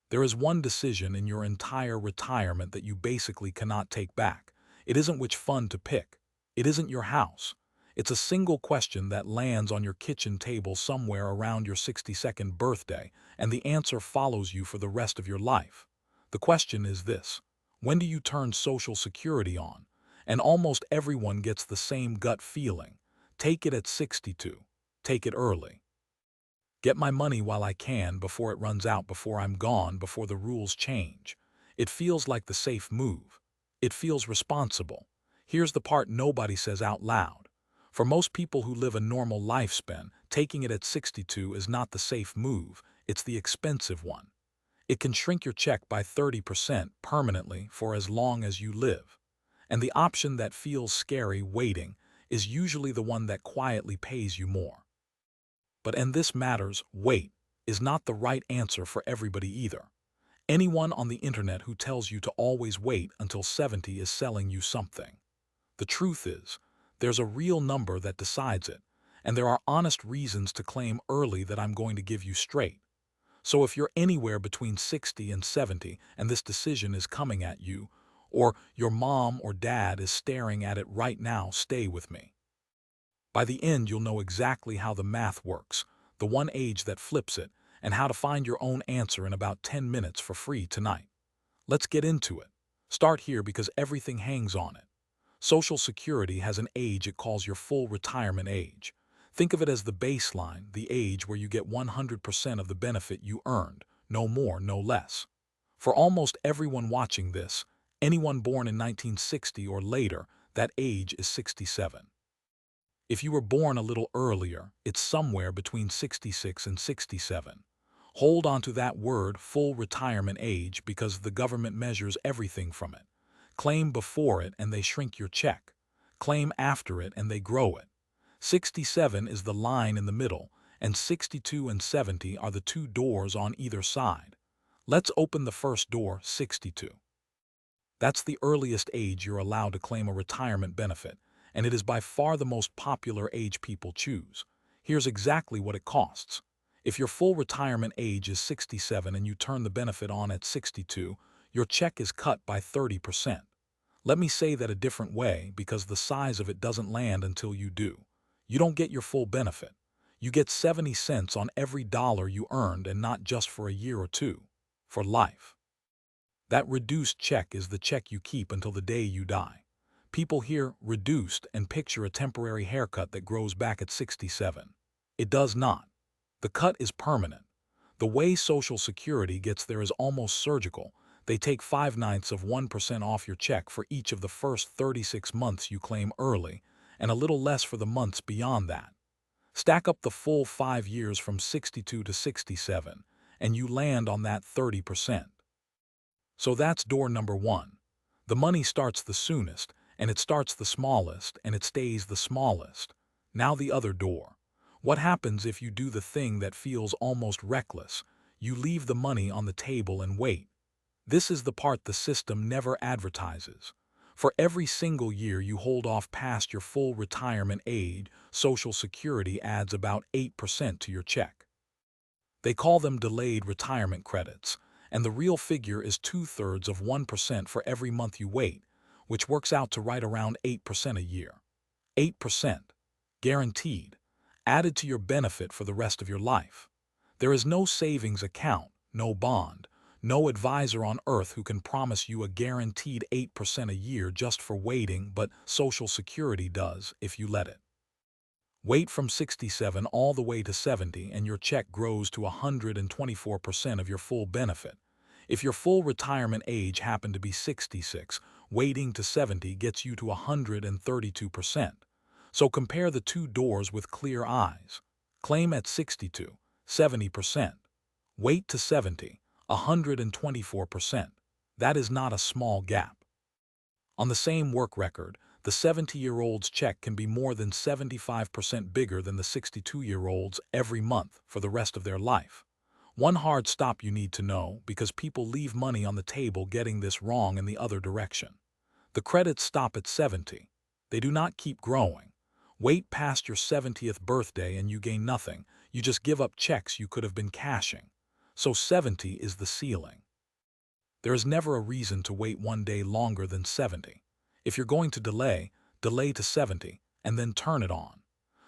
There is one decision in your entire retirement that you basically cannot take back. It isn't which fund to pick. It isn't your house. It's a single question that lands on your kitchen table somewhere around your 62nd birthday, and the answer follows you for the rest of your life. The question is this: when do you turn Social Security on? And almost everyone gets the same gut feeling. Take it at 62. Take it early. Get my money while I can, before it runs out, before I'm gone, before the rules change. It feels like the safe move. It feels responsible. Here's the part nobody says out loud. For most people who live a normal lifespan, taking it at 62 is not the safe move, it's the expensive one. It can shrink your check by 30% permanently for as long as you live. And the option that feels scary, waiting, is usually the one that quietly pays you more. But, and this matters, wait is not the right answer for everybody either. Anyone on the internet who tells you to always wait until 70 is selling you something. The truth is, there's a real number that decides it, and there are honest reasons to claim early that I'm going to give you straight. So if you're anywhere between 60 and 70 and this decision is coming at you, or your mom or dad is staring at it right now, stay with me. By the end, you'll know exactly how the math works, the one age that flips it, and how to find your own answer in about 10 minutes for free tonight. Let's get into it. Start here because everything hangs on it. Social Security has an age it calls your full retirement age. Think of it as the baseline, the age where you get 100% of the benefit you earned, no more, no less. For almost everyone watching this, anyone born in 1960 or later, that age is 67. If you were born a little earlier, it's somewhere between 66 and 67. Hold on to that word, full retirement age, because the government measures everything from it. Claim before it and they shrink your check. Claim after it and they grow it. 67 is the line in the middle, and 62 and 70 are the two doors on either side. Let's open the first door, 62. That's the earliest age you're allowed to claim a retirement benefit, and it is by far the most popular age people choose. Here's exactly what it costs. If your full retirement age is 67 and you turn the benefit on at 62, your check is cut by 30%. Let me say that a different way, because the size of it doesn't land until you do. You don't get your full benefit. You get 70 cents on every dollar you earned, and not just for a year or two, for life. That reduced check is the check you keep until the day you die. People hear reduced and picture a temporary haircut that grows back at 67. It does not. The cut is permanent. The way Social Security gets there is almost surgical. They take 0.5% off your check for each of the first 36 months you claim early, and a little less for the months beyond that. Stack up the full 5 years from 62 to 67, and you land on that 30%. So that's door number one. The money starts the soonest, and it starts the smallest, and it stays the smallest. Now the other door. What happens if you do the thing that feels almost reckless? You leave the money on the table and wait. This is the part the system never advertises. For every single year you hold off past your full retirement age, Social Security adds about 8% to your check. They call them delayed retirement credits, and the real figure is 2/3 of 1% for every month you wait, which works out to right around 8% a year. 8%. Guaranteed. Added to your benefit for the rest of your life. There is no savings account, no bond, no advisor on earth who can promise you a guaranteed 8% a year just for waiting, but Social Security does if you let it. Wait from 67 all the way to 70 and your check grows to 124% of your full benefit. If your full retirement age happened to be 66, waiting to 70 gets you to 132%. So compare the two doors with clear eyes. Claim at 62, 70%. Wait to 70, 124%. That is not a small gap. On the same work record, the 70-year-old's check can be more than 75% bigger than the 62-year-old's every month for the rest of their life. One hard stop you need to know, because people leave money on the table getting this wrong in the other direction. The credits stop at 70. They do not keep growing. Wait past your 70th birthday and you gain nothing. You just give up checks you could have been cashing. So 70 is the ceiling. There is never a reason to wait one day longer than 70. If you're going to delay, delay to 70 and then turn it on.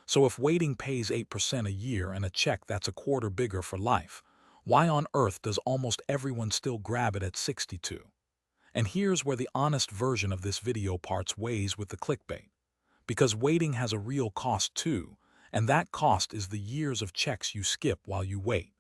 So if waiting pays 8% a year and a check that's a quarter bigger for life, why on earth does almost everyone still grab it at 62? And here's where the honest version of this video parts ways with the clickbait. Because waiting has a real cost too, and that cost is the years of checks you skip while you wait.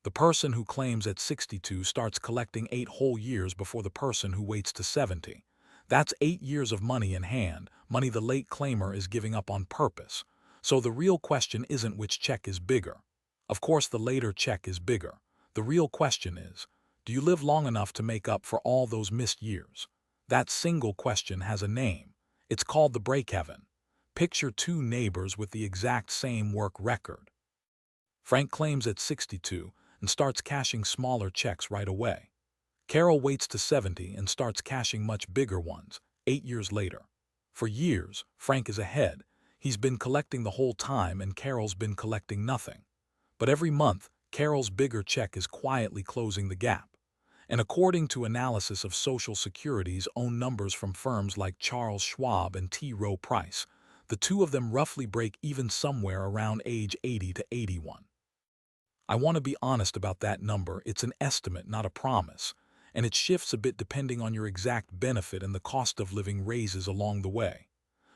The person who claims at 62 starts collecting 8 whole years before the person who waits to 70. That's 8 years of money in hand, money the late claimer is giving up on purpose. So the real question isn't which check is bigger. Of course the later check is bigger. The real question is, do you live long enough to make up for all those missed years? That single question has a name. It's called the break-even. Picture two neighbors with the exact same work record. Frank claims at 62 and starts cashing smaller checks right away. Carol waits to 70 and starts cashing much bigger ones, 8 years later. For years, Frank is ahead. He's been collecting the whole time and Carol's been collecting nothing. But every month, Carol's bigger check is quietly closing the gap. And according to analysis of Social Security's own numbers from firms like Charles Schwab and T. Rowe Price, the two of them roughly break even somewhere around age 80 to 81. I want to be honest about that number. It's an estimate, not a promise, and it shifts a bit depending on your exact benefit and the cost of living raises along the way.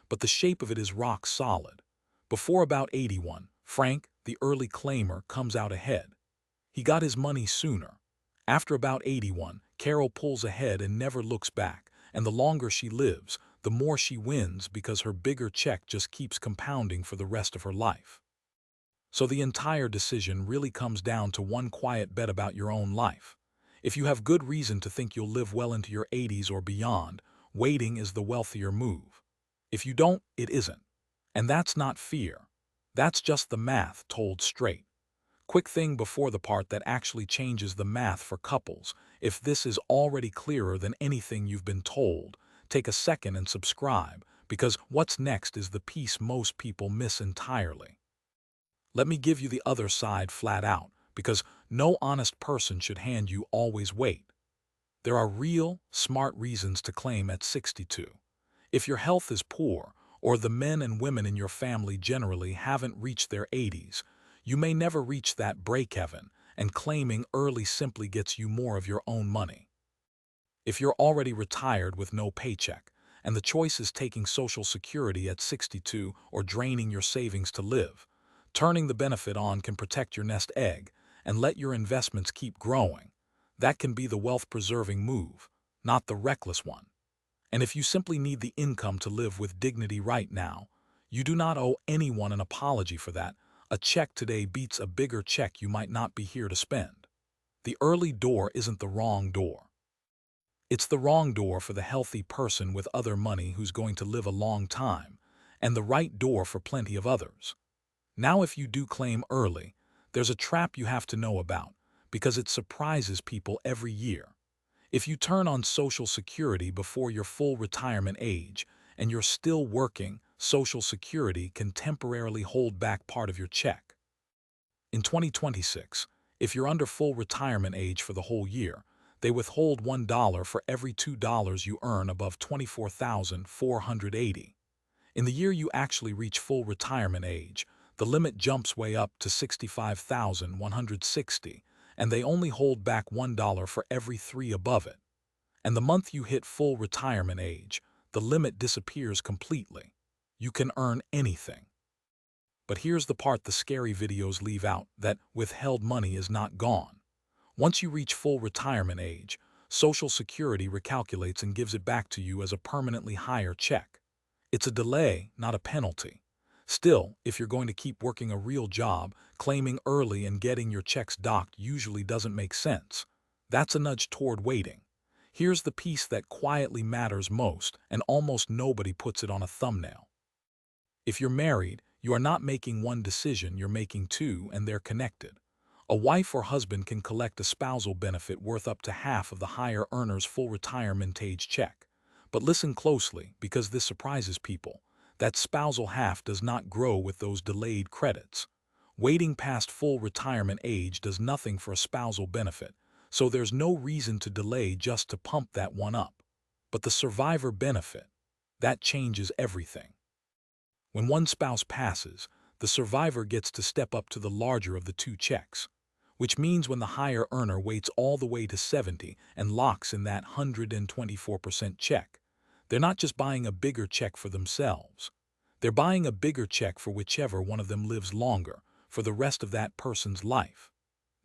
But the shape of it is rock solid. Before about 81, Frank, the early claimer, comes out ahead. He got his money sooner. After about 81, Carol pulls ahead and never looks back, and the longer she lives, the more she wins because her bigger check just keeps compounding for the rest of her life. So the entire decision really comes down to one quiet bet about your own life. If you have good reason to think you'll live well into your 80s or beyond, waiting is the wealthier move. If you don't, it isn't. And that's not fear. That's just the math told straight. Quick thing before the part that actually changes the math for couples. If this is already clearer than anything you've been told, take a second and subscribe, because what's next is the piece most people miss entirely. Let me give you the other side flat out, because no honest person should hand you always wait. There are real, smart reasons to claim at 62. If your health is poor, or the men and women in your family generally haven't reached their 80s, you may never reach that break-even, and claiming early simply gets you more of your own money. If you're already retired with no paycheck, and the choice is taking Social Security at 62 or draining your savings to live, turning the benefit on can protect your nest egg and let your investments keep growing. That can be the wealth-preserving move, not the reckless one. And if you simply need the income to live with dignity right now, you do not owe anyone an apology for that. A check today beats a bigger check you might not be here to spend. The early door isn't the wrong door. It's the wrong door for the healthy person with other money who's going to live a long time, and the right door for plenty of others. Now, if you do claim early, there's a trap you have to know about, because it surprises people every year. If you turn on Social Security before your full retirement age and you're still working, Social Security can temporarily hold back part of your check. In 2026, if you're under full retirement age for the whole year, they withhold $1 for every $2 you earn above $24,480. In the year you actually reach full retirement age, the limit jumps way up to $65,160, and they only hold back $1 for every 3 above it. And the month you hit full retirement age, the limit disappears completely. You can earn anything. But here's the part the scary videos leave out, that withheld money is not gone. Once you reach full retirement age, Social Security recalculates and gives it back to you as a permanently higher check. It's a delay, not a penalty. Still, if you're going to keep working a real job, claiming early and getting your checks docked usually doesn't make sense. That's a nudge toward waiting. Here's the piece that quietly matters most, and almost nobody puts it on a thumbnail. If you're married, you are not making one decision, you're making two, and they're connected. A wife or husband can collect a spousal benefit worth up to half of the higher earner's full retirement age check. But listen closely, because this surprises people. That spousal half does not grow with those delayed credits. Waiting past full retirement age does nothing for a spousal benefit, so there's no reason to delay just to pump that one up. But the survivor benefit, that changes everything. When one spouse passes, the survivor gets to step up to the larger of the two checks, which means when the higher earner waits all the way to 70 and locks in that 124% check, they're not just buying a bigger check for themselves. They're buying a bigger check for whichever one of them lives longer, for the rest of that person's life.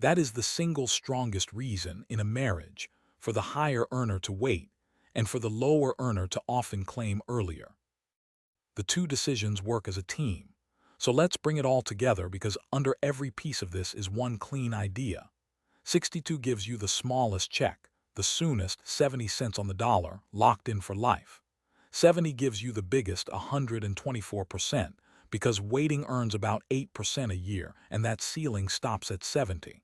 That is the single strongest reason in a marriage for the higher earner to wait and for the lower earner to often claim earlier. The two decisions work as a team. So let's bring it all together, because under every piece of this is one clean idea. 62 gives you the smallest check, the soonest, 70 cents on the dollar, locked in for life. 70 gives you the biggest, 124%, because waiting earns about 8% a year, and that ceiling stops at 70.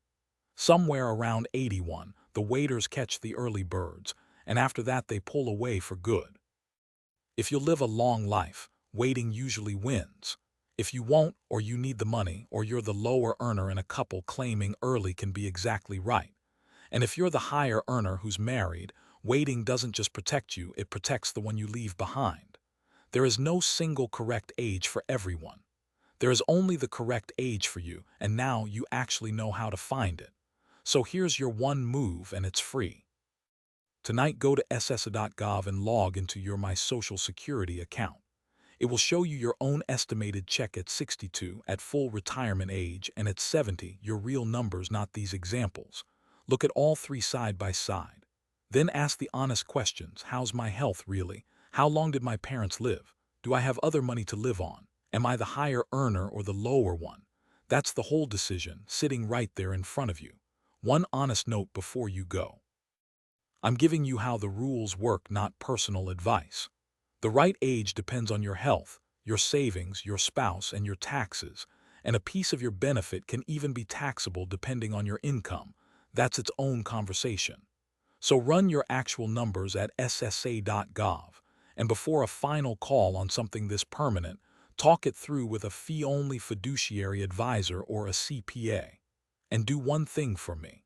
Somewhere around 81, the waiters catch the early birds, and after that they pull away for good. If you live a long life, waiting usually wins. If you won't, or you need the money, or you're the lower earner in a couple, claiming early can be exactly right. And if you're the higher earner who's married, waiting doesn't just protect you, it protects the one you leave behind. There is no single correct age for everyone. There is only the correct age for you, and now you actually know how to find it. So here's your one move, and it's free. Tonight, go to SSA.gov and log into your My Social Security account. It will show you your own estimated check at 62, at full retirement age, and at 70, your real numbers, not these examples. Look at all three side by side. Then ask the honest questions. How's my health really? How long did my parents live? Do I have other money to live on? Am I the higher earner or the lower one? That's the whole decision, sitting right there in front of you. One honest note before you go. I'm giving you how the rules work, not personal advice. The right age depends on your health, your savings, your spouse, and your taxes, and a piece of your benefit can even be taxable depending on your income. That's its own conversation. So run your actual numbers at SSA.gov, and before a final call on something this permanent, talk it through with a fee-only fiduciary advisor or a CPA. And do one thing for me.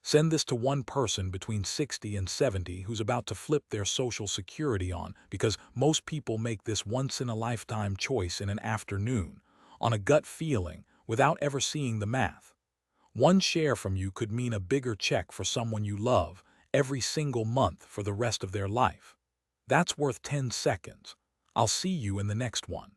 Send this to one person between 60 and 70 who's about to flip their Social Security on, because most people make this once-in-a-lifetime choice in an afternoon, on a gut feeling, without ever seeing the math. One share from you could mean a bigger check for someone you love every single month for the rest of their life. That's worth 10 seconds. I'll see you in the next one.